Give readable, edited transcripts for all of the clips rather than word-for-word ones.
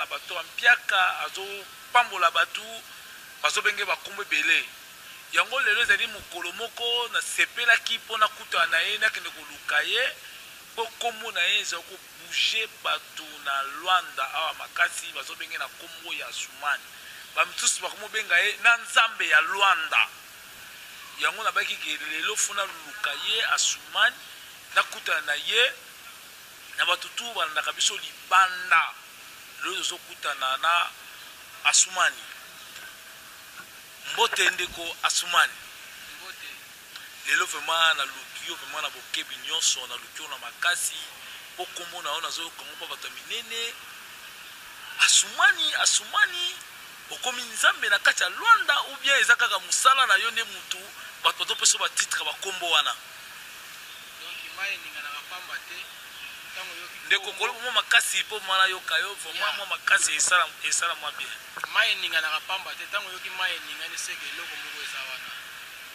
bato ampiaka azo pambola batu bazo benge bakombe belé yango lelo ezali mokolo moko na sepelaki mpona kuta na ye nakende koluka ye po kombo na ye eza kobouge bato na Luanda awa makasi bazo benge na kombo ya Asumani bamitusu bakomobenga ye na nzambe ya Luanda yango nabaki ke lelo funa luluka ye Asumani nakuta na ye na bato tu balandaka biso libanda lelo tozokutana na Asumani mbote ndeko Asumani mbote lelo vraiment na lukio vraiment na bokebi nyonso na lukio na makasi po kombo na ona zo kongo pa bato minene Asumani okomi nzambe na kati ya Luanda ou bien eza kaka musala na yo nde mutu bato bato ba titre ba kombo wana donc mai ninga na pamba te tango yoki ndeko kolo mo makasi po mala yo kayo vraiment mo makasi esala mwa bien mai ninga na pamba te tango yoki mai ninga ni seke loko moko eza wana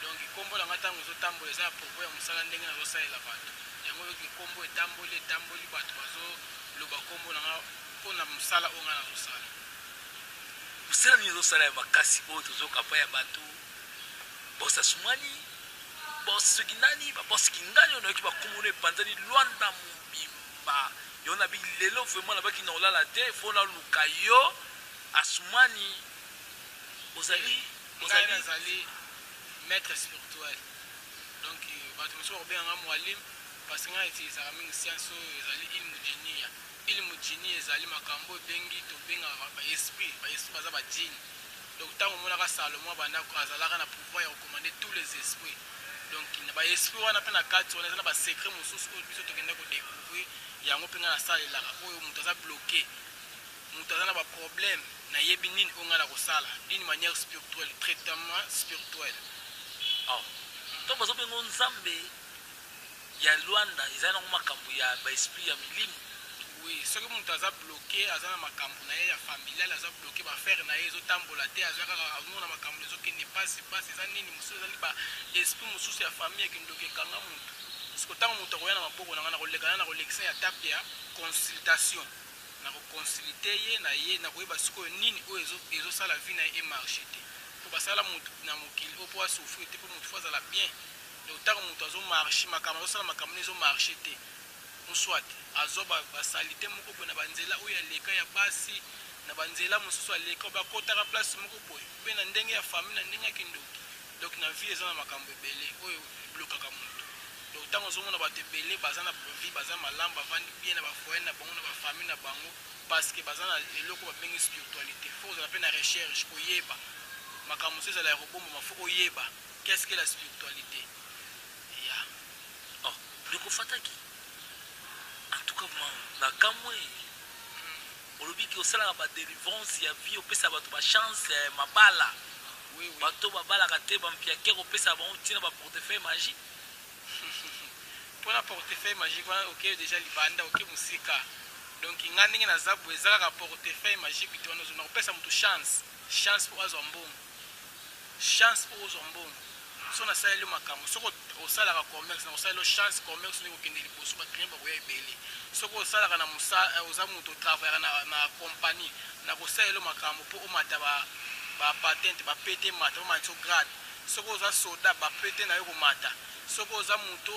donc kombo la ngata ngo zo tambola eza propos ya musala ndenge na zo salela bato yango yoki kombo etamboli bato bazo loba kombo na pona musala onga na zo sala musala ni zo sala ya makasi oyo tozokapa ya bato boss Asumani boss Kinani ba boss Kingani ono yoki bakombo ne panzani Luanda mobimba yo na bi lelo vraiment na baki na olala te fona luka yo Asumani ozali maître spirituel donc bato mosusu bakobenganga mwalim parce que ngai etilisaka mingi science oyo ezali ilmu jini ezali makambo ebengi tobengaka baesprit baza bajini donc ntango omonaka Salomo bandako azalaka na pouvoir ya kocommande tous les esprits donc na baesprit wana mpe na kati wana eza na basecret mosusu oyo biso tokenda kodécouvrir yango mpenga nasalelaka oyo moto aza bloqué moto aza na baproblème nayebi nini oyo ngai na kosala d'une manière spirituelle traitement spirituel to bazobenga nzambe ya Luanda eza nango makambo ya baesprit ya milimu oui soki moto aza bloqué aza na makambo na ye ya familial aza bloqué bafere na ye ezotambola te aza kaka azomona makambo ezokende pasi eza nini mosusu ezali baesprit mosusu ya famille ekindoki ekanga moto siko ntango moto akoya na maboko na ngai nakolekana na kolekisa ya tape ya consultation nakoconsulte ye na ye nakoyeba sikoyo nini oyo ezosala vie na ye emarche te po basala moto na mokili oyo po asouffrir te po moto fo azala bien donc ntango moto azomarche makambo azosala makambo ezomarche te soit azo basalite moko boye na banzela oyo aleka ya basi na banzela mosusu aleka bakotaka place moko boye mpe na ndenge ya famille na ndenge ya kindoki donc na vie eza na makambo ebele oyo eblokaka moto donc ntango ozomona bato ebele baza na vie baza malamu bavandi bien na bafoyer na bango na bafamille na bango parce que baza na eloko babengi spiritualité fo ozala mpe na recherche koyeba makambo mosusu ezala ya kobombama fo oyeba qu'est-ce que la spiritualité ya ndikofataki en tout cas na kamwe olobi ki osalaka badelivrance ya vie opesa bato bachance ya mabala bato babalaka te bampiake kopesa bango ntina baportefeuille magique mpona portefeuille magique wana oke déjà libanda oke mosika donc nga ndenge naza boye eza kaka portefeuille magique te wana ozona kopesa moto chance mpo azwa mbongo so nasaleli makambo soki osalaka commerce na osaleli chance commerce ndenge okende liboso baclient bakoya ebele soki osalaka na oza moto otravaillaka na compagnie na kosaleli makambo mpo omata bapatente bapete mata omatisa grade soki oza soda bapete na yo komata soki oza moto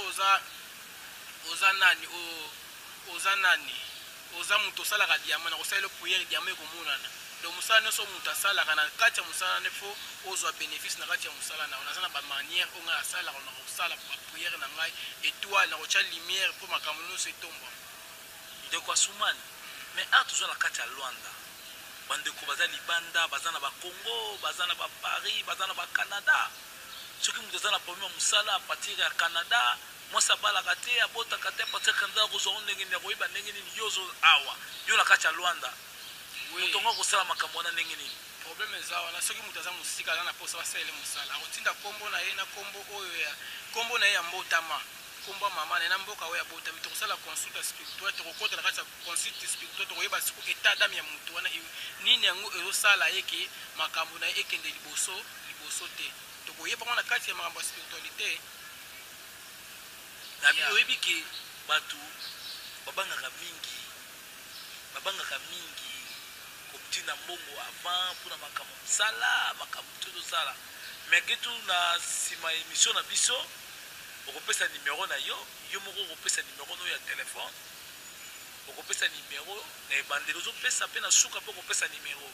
oza moto osalaka diama na kosaleli priere diama ekomonana donc mosala nyonso moto asalaka na kati ya mosala ne fo ozwa bénéfice na kati ya mosala na naza na bamanière oyo ngai asalaka na kosala bapriere na ngai étoile na kotya lumière mpo makambo nyonso etomba ndeko Asumani mais a toza na kati ya Luanda bandeko baza libanda baza na bacongo baza na baparis baza na bacanada soki moto aza na problème ya mosala apartir ya canada mwasi abalaka te abotaka te apartir ya canada kozwa ndenge nini akoyeba ndenge nini yo awa yo na kati ya Luanda moto ngo kosala makambo wana ndenge nini problème eza wana soki moto aza mosika aza na mposa basalele mosala akotinda kombo na ye na kombo oyo ya kombo na ye ya mbotama kombo mama na mboka oyo ya botami tokosala consulte spirituelle tokokota na kati ya consulte spirituelle tokoyeba siko état d'âme ya moto wana nini yango ezosala ye ke makambo na ye ekende liboso te tokoyeba ngo na kati ya makambo ya spiritualité na oyebi ke bato babangaka mingi kotina mbongo avant pour na makambo sala makambo tout sala mais que tout na sima émission na biso okopesa numéro na yo moko okopesa numéro no ya téléphone okopesa numéro na ebandeli ozopesa pe na suka pe okopesa numéro.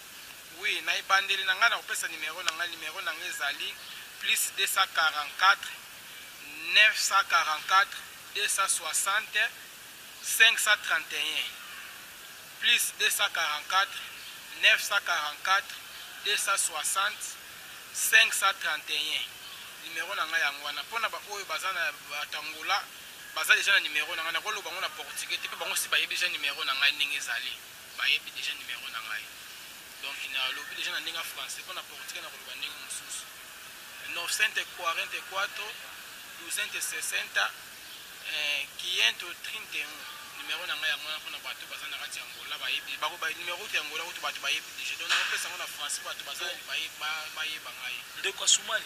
Oui, na ebandeli na nga na kopesa numéro na nga ezali plus 244 944 260 531 plus 244 944 260 531 numéro na nga yango wana mpona baoyo baza na batangola baza deja na numéro na nga nakoloba bango na portugais te mpe bango si bayebi deja numéro na ngai ndenge ezali bayebi deja numéro na ngai donc nalobi deja na ndenge ya français mpona portugais nakoloba ndenge mosusu 944 260 531 numéro na ngai yango wana mpona bato baza na kati ya ngola bayebi numéro te ya ngola kutu bato bayebi deja donc nakopesa yango na français bato baza bayeba ngai ndeko asumani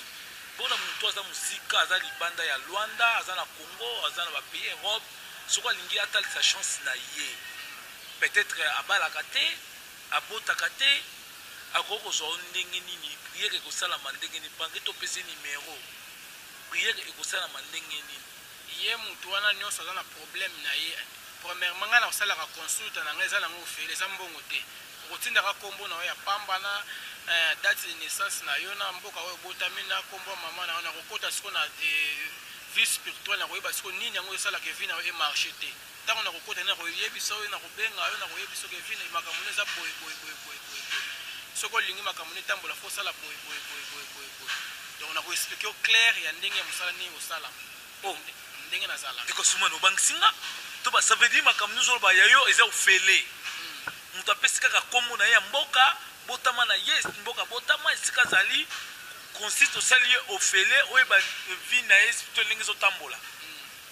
bona moto aza mosika aza libanda ya Luanda aza na Congo aza na bapays Europe soko alingi atalisa chance na ye peut-être abalaka te abotaka te akoki kozwa ndenge nini priere ekosalama ndenge nini pange topesi numéro priere ekosalama ndenge nini ye moto wana nyonso aza na problème na ye premièrement ngai na kosalaka consulte na ngai eza nango ofele eza mbongo te okotindaka nkombo na yo ya pamba na date de naissance na yo na mboka oyo obotami na nkombo ya mama na yo nakokota siko na vie spirituelle na koyeba siko nini yango esalaka evi na yo emarche te ntango nakokota na koyebisa oyo na kobenga yo na koyebisa soki evi makambo no eza boye soki olingi makambo no etambola fo osala boye donc nakoexplike yo claire ya ndenge ya mosala nini osala ndenge nazala ndeko sumani obangisinga to basavedi makambo nyonso ya yo eza ofele moto apesi kaka nkombo na ye ya mboka botama na ye mboka botama esika azali consiste osali ye ofele oyeba vi na ye to ndenge ezotambola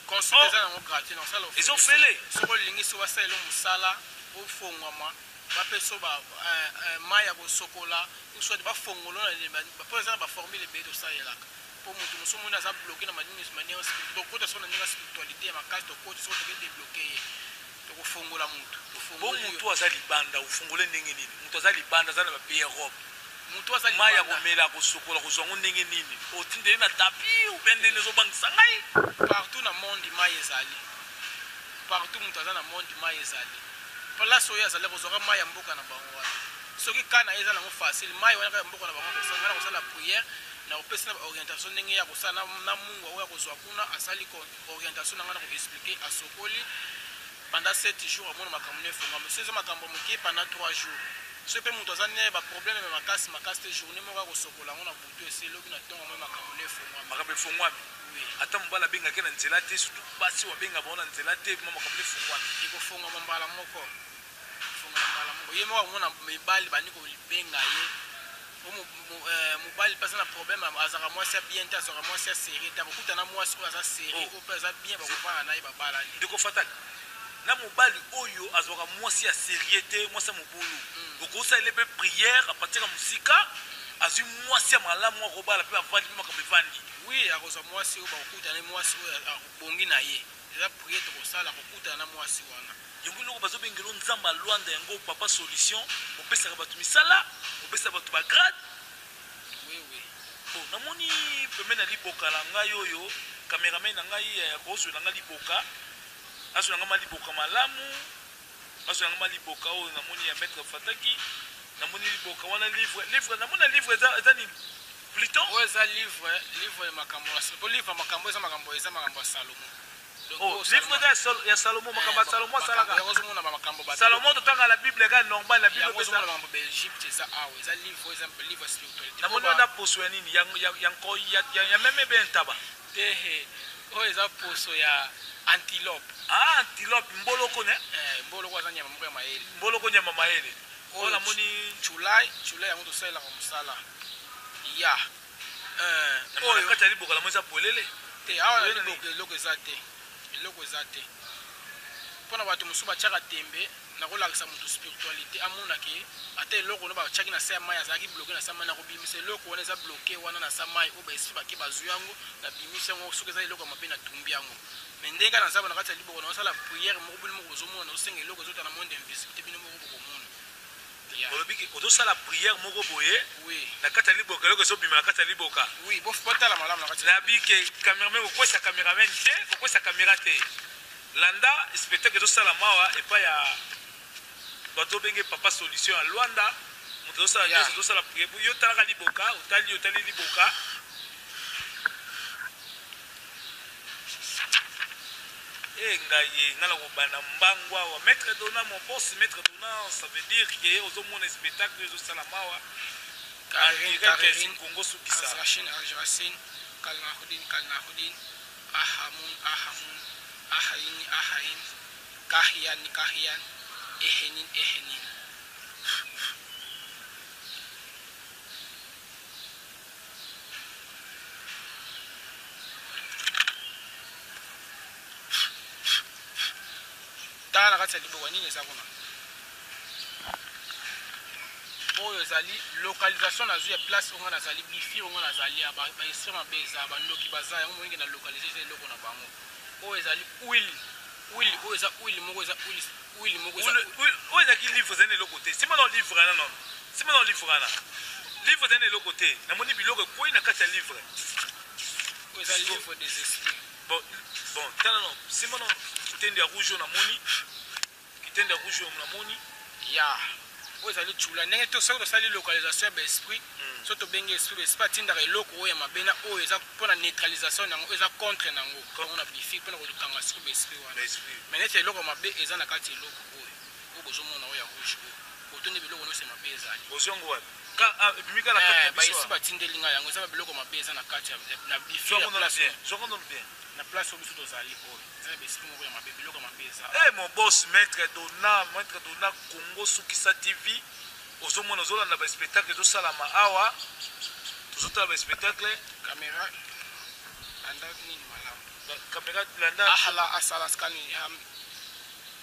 consulte eza nango gratuit naosala eza ofele soki olingisi wasalelo mosala ofongwama bapeso mai ya kosokola soit bafongolo mpo eza na baformule ebele tosalelaka mpo moto mosu moni aza bloke na manière tokota soko na ndenge ya spiritualité ya makasi tokota soko toke debloke ye tokofongola moto bo moto aza libanda ofungole ndenge nini moto aza libanda aza na bapays Europe moto aza mai ya komela kosokola kozwango ndenge nini otindeli na tapi ube ndenge ezobangisa ngai partout na monde mai ezali partout moto aza na monde mai ezali place oyo azali kozwaka mai ya mboka na bango wana soki kana ye eza nango facile mai wana kaka mboka na bango kosanga na kosala prière na kopesa na baorientation ndenge ya kosala na mungu oyo akozwa kuna asali orientation na nga na koexplike asokoli pendant 7 jours amona makambo no efongama so eza makambo moke pendant 3 jours so mpe moto aza ne baproblème me makasi te journée moko akosokola yango na butu eselobi na ntongo mo makambo no efongwami makambo efongwami ata mobali abengaki na nzela te surtout basi wabenga bango na nzela te ma makambo efongwami ekofongwama mbala moko ye moko amona mibali bandi kobenga ye mobali mpasi na problème azaka mwasi ya bien te azaka mwasi ya série te akokuta na mwasi oyo aza série oyo mpe aza bien bakofana na ye babalani ndikofataki na mobali oyo azwaka mwasi ya série te mwasi ya mobulu okosalele mpe prière apatika mosika azwi mwasi ya malamu akobala mpe bavandi mpe makambo evandi oui akozwa mwasi oyo bakokutana mwasi oyo akobongi na ye eza prière tokosala akokutana na mwasi wana yango eloko bazobengela nzambe alwanda yango papa solution opesaka bato misala opesaka bato bagrade namoni pembe na liboka na ngai oyo cameraman na ngai kozwela nga liboka azwela nga maliboka malamu azwela nga maliboka oyo namoni ya maître fataki namoni liboka wana livre namoni livre eza ni Pluton oyo eza livre makambo po livre makambo eza makambo ya Salomo livre ya Salomo makambo ya Salomo asalaka Salomo totanga la Bible eka normal la Bible eza makambo ya Egypte eza awa eza livre spiritualité namoni wana poso ya nini ya meme be ntaba te oyo eza poso ya antilope antilope mboloko ne mboloko aza nyama moko ya mayele mboloko nyama mayele oyo namoni chulai yango tosalelaka mosala ya oyo kati ya liboka namoni eza polele te awa eloko eza te mpona bato mosusu batiaka tembe nakolakisa moto spiritualité amonaki ata eloko no batiaki na se ya mai azalaki bloke na se ya mai nakobimisa eloko wana eza bloke wana na sa mai oyo baesprit bake bazwi yango nabimisi yango soki eza eloko ya mabe natumbi yango me ndenge kaka na nzambe na kati ya liboko na osala prière moko bino moko bozomona osenga eloko ezota na monde invisible te bino moko bokomona olobi ke ozosala prière moko boye oui na kati ya liboka eloko ezobima na kati ya liboka oui botala malamu na kati nabi ke cameraman kokwesa cameraman te kokwesa caméra te landa spectacle ezosala mawa epai ya bato obenge papa solution ya lwanda moto azosala nyonso azosala prière yo otalaka liboka otali liboka ngai ngala kobana mbangu awa maître dona mon boss maître dona ça veut dire que ozomona spectacle ezosala mawa Congo sukisa Azrachin Aljaracine Kalnahudin Ahamun Ahain Kahian Ehenin tala na kati ya liboka nini eza kuna oyo ezali localisation nazwi ya place onga nazali bifi onga nazali ya baestre mabe eza bandoki baza yango moyenge na localize eza eloko na bango oyo ezali wili oyo eza wili moko eza wili moko oyo ezalaki livre ezali na eloko te simana olivrana non simana olivrana livre ezali na eloko te namoni biloko ekwei na kati ya livre oyo eza livre des esprits bon tala non simana kitende ya rouge namoni kitende ya rouge namoni ya oyo ezali tshula ndenge to soki tosali localisation ya baesprit so tobenge esprit atindaka eloko oyo ya mabe na oyo eza mpona neutralisation nango eza contre nango kongo na bifi mpona kokanga siko baesprit wana mai neti eloko ya mabe eza na kati eloko oyo bozomona oyo ya rouge oyo kotonde biloko nyonso ya mabe ezali ozongo wapi baesi batindeli ngai yango eza babiloko mabe eza na kati na bifi na place oyo biso tozali oyo eza baesprit moko ya mabe biloko ya mabe eza mon boss maître dona Congo sukisa tv ozomona ozolanda baspectacle ezosalama awa tozotala baspectacle caméra landa nini malamu caméra landa ahala asalaskani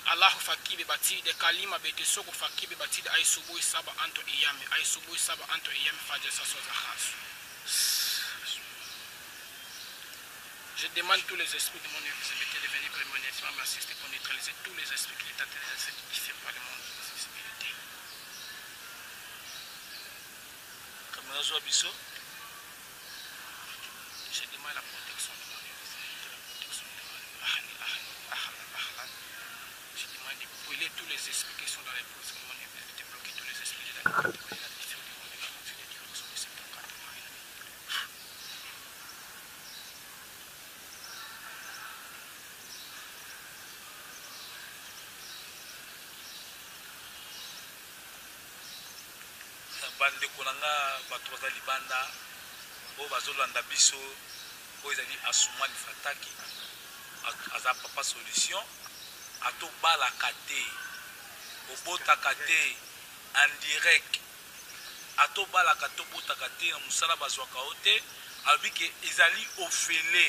Allahu fakibe batide kalima bete soko fakibe batide aisubu saba anto iyame faje sasoza khasu. Je demande tous les esprits de mon invisibilité de venir permanentement m'assister pour neutraliser tous les esprits qui tentent de s'identifier par le monde de l'invisibilité. Caméra soit biso. Je demande la protection de mon invisibilité, la protection de mon je demande de brûler tous les esprits qui sont dans les positions de mon invisibilité, de bloquer tous les esprits de la catégorie de la diffusion du monde de la continuité du réseau de cette catégorie. bandeko na nga bato baza libanda oyo bazolanda biso oyo ezali Asumani Fataki aza papa solution atobalaka te obotaka te en direct atobalaka tobotaka te na mosala bazwaka o te alobi ke ezali ofele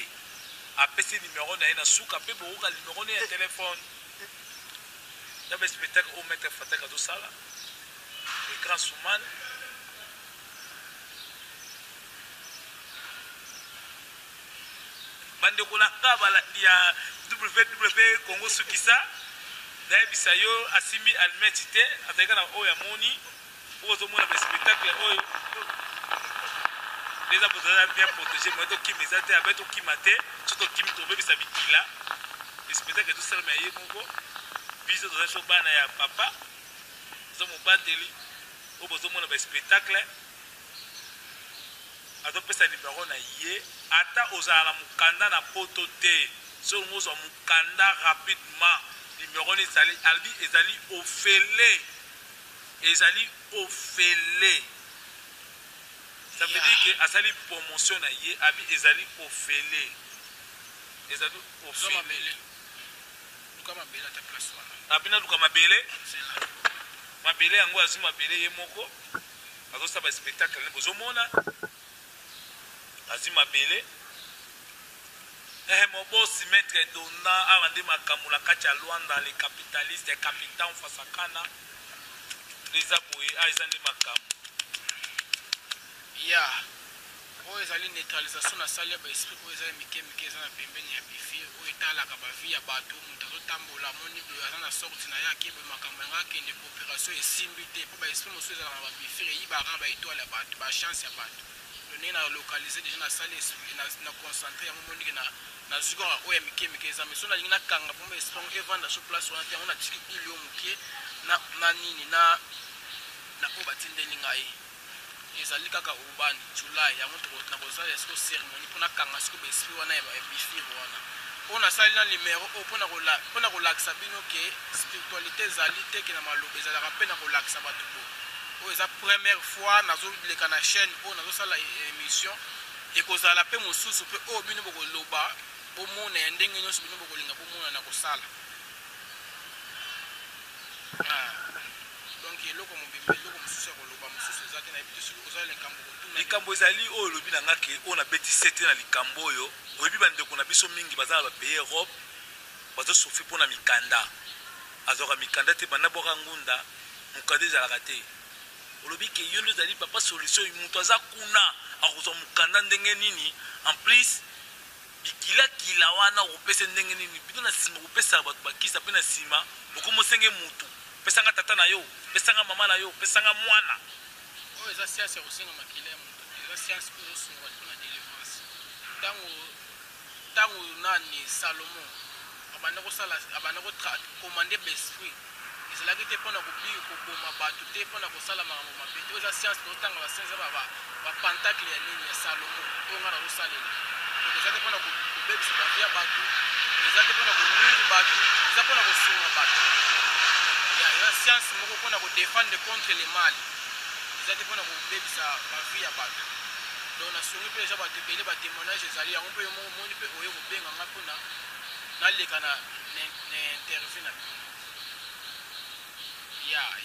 apesi nimero na ye na suka mpe bokoka nimero na ye ya telefone ya baspectacle oyo maître Fataki azosala le grand Soumane bandeko na nga balandi ya www Congo sukisa nayebisa yo asimbi almeti te azalika na oyo amoni oyo ozomona baspectacle oyo eza bozala bien protégé moye tokima eza te abe tokima te so tokimi tobebisa bikila baspectacle tosalama ya ye moko biso tozali so bana ya papa oza mobateli oyo bozomona baspectacle azopesa nimero na ye ata ozala na mokanda na poto te soki ozwa mokanda rapidement nimero ni ezali albi ezali ofele ça veut dire que asali promotion na ye abi ezali ofele luka mabele ata place wana abina luka mabele yango azwi mabele ye moko azosala baspectacle bozomona azwi mabele mon boss maître dona awa nde makambo na kati ya Luanda les capitalistes capitaine fasakana eza boye eza nde makambo ya oyo ezali neutralisation na sali ya baesprit oyo eza mike eza na pembeni ya bifi oyo etalaka bavi ya bato moto tambola moni boye aza na sorti na ye akebe makambo yango akende coopération esimbi te mpo baesprit mosusu ezalaka na babifire eyibaka baetoile ya bato bachance ya bato ndenge na localize déjà nasali esprit na concentre yango monike nazwi kaka oyo ya mike mike eza mais so nalingi nakanga mpo esprit yango evanda so place wana te yango natiki ili yo moke na nini na oyo batindeli ngai ezali kaka urbani julai yango nakozala esiko cérémonie mpo nakanga siko baesprit wana ya bifire wana oyo nasali na numero oyo mpo na kolakisa bino ke spiritualité ezali te ke na maloba ezalaka mpe na kolakisa bato bo oyo eza première fois nazoleka na chaîne oyo nazosala émission ekozala mpe mosusu mpe oyo bino bokoloba bomona ya ndenge nyonso bino bokolinga bomona na kosala donc eloko mobimba eloko mosusu ya koloba mosusu eza te na yebi te soki kozala likambo kotuna likambo ezali oyo olobi na nga ke oyo nabetisi te na likambo oyo oyebi bandeko na biso mingi baza na bapays Europe bazosofi mpo na mikanda azwaka mikanda te banda bwaka ngunda mokanda ezalaka te olobi ke yo nde ezali papa solution moto aza kuna akozwa mokanda ndenge nini en plus bikilakila wana okopesa ndenge nini bino na nsima kopesaka bato bakisa mpe na nsima okomosenge mutu pesanga tata na yo pesanga mama na yo pesanga mwana oyo eza sianse ya kosenga makila ya moto eza sianse mpo ezosunga bato na délivrance ntango nani salomo abanda kokomande baesprit ezalaki te mpona koboma bato te mpona kosala makambo mabe te oyo eza sianse totanga basianse bapantakle ya nini ya salomo oyo nga nazosalela eza te mpona kobebisa bavi ya bato eza te mpona konuire bato eza mpona kosunga bato eza sianse moko mpona kodefendre contre le mal eza te mpona kobebisa bavi ya bato donc nasungi mpe eza bato ebele batémoignage ezali yango mpe yo moko moni mpe oye kobenga nga mpona naleka na interview na bino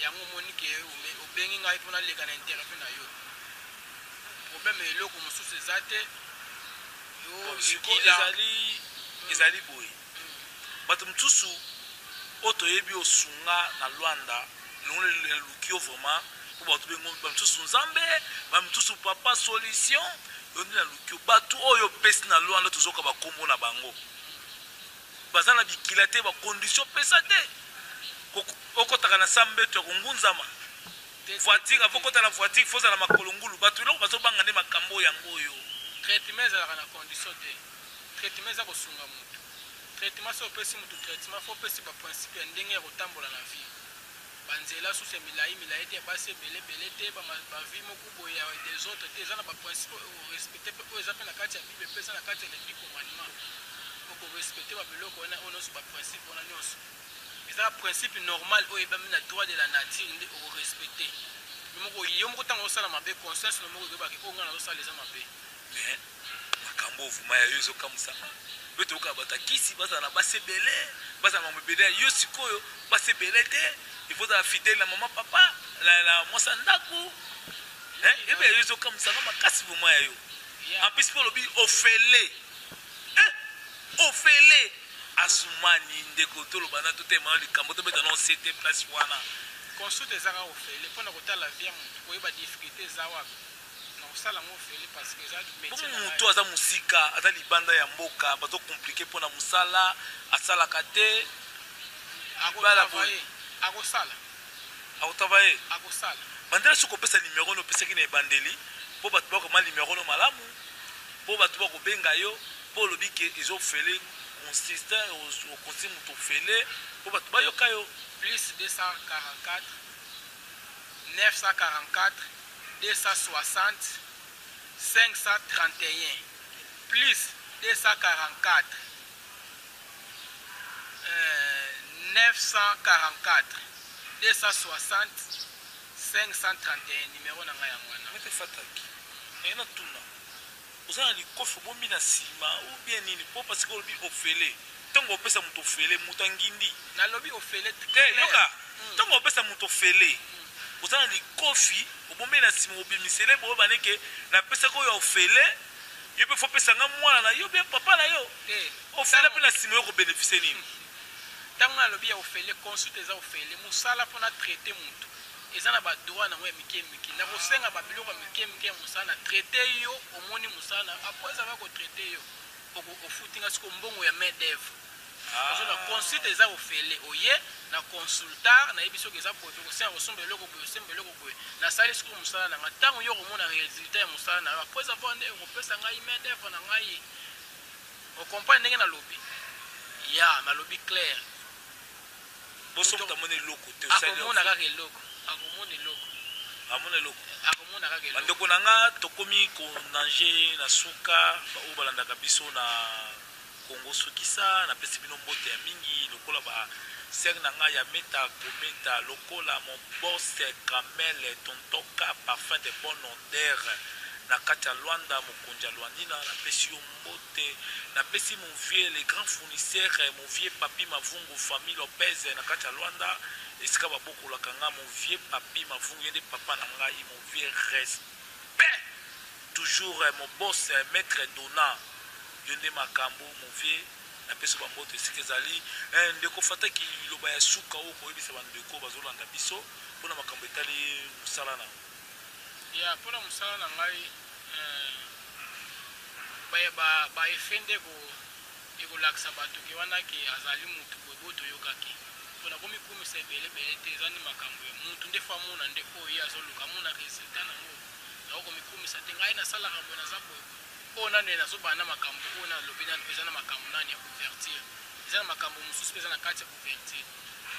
yango omoni ke obengi ngai mpona naleka na interview na yo problème eloko mosusu eza te ezali boye bato mosusu oyo toyebi osunga na lwanda longo eluki yo vraiment mpo bato bengo bamosusu nzambe bamosusu papa solution yo nde naluki yo bato oyo pesi na lwanda tozoka bakombo na bango baza na bikila te bacondition pesa te okotaka na sambeto ya kongunzama voiture avo kota na voiture foza na makolo ngulu bato eloko bazobanga nde makambo yango oyo traitement ezalaka na condition te traitement eza kosunga motu traitement so opesi motu traitement fo opesi baprincipe ya ndenge ya kotambola na vie banzela susu ya milai te ya basi ebelebele te bavi moko boye ya des autres te eza na baprincipe orespecte mpe oyo eza mpe na kati ya bible mpe eza na kati ya les 10 commandements okorespecte babiloko wana oyo nyonso baprincipe wana nyonso eza principe normal oyo ebami na droit de la nature nde okorespecte yo moko ntango osala mabe conscience no moko ekoyebaki oyo ngai nazosala eza mabe mais makambo ovuma ya yo ezokamusama mpe toyoka bato akisi bazala na basi ebele bazala na mambo ebele ya yo sikoyo basi ebele te ifozala fidele na mama papa na mwasa ndako ebe ya yo ezokamusama makasi vuma ya yo en plus mpe olobi ofele asumani ndeko toloba na totema likambo tobeta na osete place wana consulte ezaka ofele mpona kotala vie ya motu koyeba difficulté eza wapi na kosala ngo ofele parce que eza métier na motu aza mosika aza libanda ya mboka bazokomplike mpona mosala asalaka te akosala bandela soki opesa nimero no opesaki na ebandeli mpo bato bakoma nimero no malamu mpo bato bakobenga yo mpo olobi ke ezofele consiste okonsi moto ofele mpo bato bayoka yo plus 244 944 260 531 plus 244 944 260 531 numéro na ngai yango wana mete fataki ena tuna oza na likofi obombi na nsima obien nini mpo parce que olobi ofele ntango opesa moto ofele moto angindi nalobi ofele te yoka ntango opesa moto ofele oza na likofi obombi na nsima obimisele boyo baneke napesaki oyo ofele yo mpe fo opesanga mwana na yo bie papa na yo ofele mpe na nsima yo kobénéficie nini ntango nalobi ya ofele consulte eza ofele mosala mpona traite motu eza na badroit nango ya mike mike na kosenga babiloko ya mike mike ya mosala na traite yo omoni mosala apres ezaka kotraite yo ofutinga siko mbongo ya main d'œuvre parce que la consulte eza ofele oye na consultar na yebi soki eza boye kosia kosomba eloko boye osemba eloko boye nasali soki mosala na nga ntango yo komona résultat ya mosala na yo apres eza nde okopesa ngai main d'œuvre na ngai okomprendre ndenge nalobi ya nalobi clair bosomutamona eloko te akomona kaka eloko akomona eloko amona eloko akomona kaka eloko bandeko na nga tokomi konange na suka oyo balandaka biso na Congo sukisa napesi bino mbote ya mingi lokola ba ser na ngai ya meta kometa lokola mon boss Kamel tontoka parfum de bonne odeur na kati ya Luanda mokonzi ya Luandina napesi yo mbote napesi mon vieux les grands fournisseurs mon vieux papi Mavungu famille Lopez na kati ya Luanda esika babokolaka nga mon vieux papi Mavungu yende papa na ngai mon vieux respect toujours mon boss maître Dona yonde makambo mon vieux napesi bambote esika ezali ndeko fataki liloba ya suka oyo koyebisa bandeko bazolanda biso mpona makambo etali mosala na ya mpona mosala na ngai baefe nde ekolakisa bato ke wana ke azali mutu boye boyo toyokaki mpona komikumisa ebelebele te eza nde makambo ya mutu nde fa mona nde oyo azoluka amona resultat nango nakokomikumisa te ngai nasalaka boye naza boye oyo nani nazobana makambo oyo nalobi nani eza na makambo nani ya couverture eza na makambo mosusu mpe eza na kati ya couverture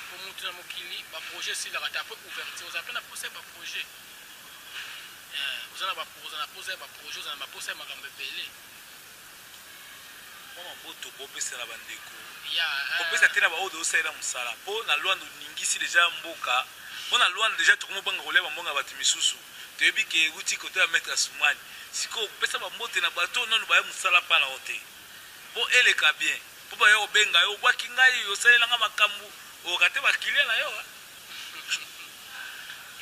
po mutu na mokili baprojet esilaka te apres couverture oza mpe na posa ya baprojet oza na posa ya baprojet oza na baposa ya makambo ebele mwa maboto bopesela bandeko kopesa te na baoyo osalela mosala mpo na Luanda oningisi deja mboka mpo na Luanda deja tokomobanga kolia bambonga bato misusu toyebi ke euti kote ya maître Asumani sikoyo kopesa bambote na bato nano baya mosala mpa na yo te mpo eleka bien mpo baya kobenga yo obwaki ngai osalelanga makambo oyoka te bakilia na yo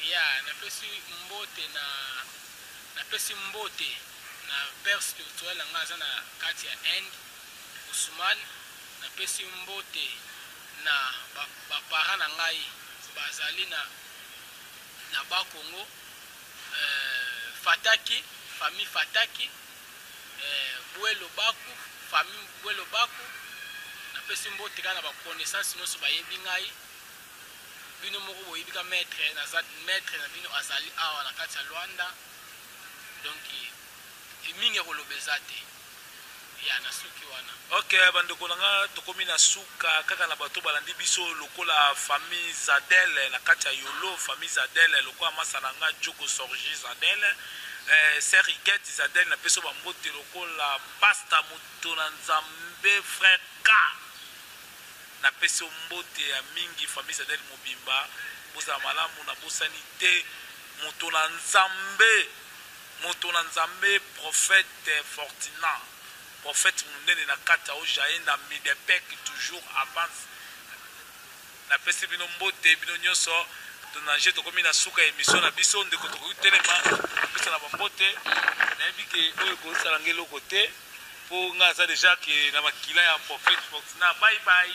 ya napesi mbote na père spirituel anga aza na kati ya Inde Ousmane napesi mbote na bapara na ngai bazali na bakongo Fataki famille Fataki Bwelo Baku famille Bwelo Baku napesi mbote kaka na baconnaissance nyonso bayebi ngai bino moko boyebi ka maître na bino azali awa na kati ya Luanda donc mingi ekoloba eza te ya na suki wana ok bandeko na nga tokomi na suka kaka na bato balandi biso lokola famille Zadel na kati ya Yolo famille Zadel lokola masa na nga Joko Sorgi Zadel Ser Igeti Zadel na peso bambote lokola pasta moto na Nzambe frère K na peso mbote ya mingi famille Zadel mobimba boza malamu na bosani te moto na Nzambe prophète Fortina prophète munene na kata o jaenda midepek toujours avance na pesi bino mbote bino nyonso tonanje tokomi na suka émission na biso ndeko tokoki telema pesa na bambote nayebi ke oyo kosala ngeloko te mpo nga aza deja ke na makila ya prophète Fortina bye bye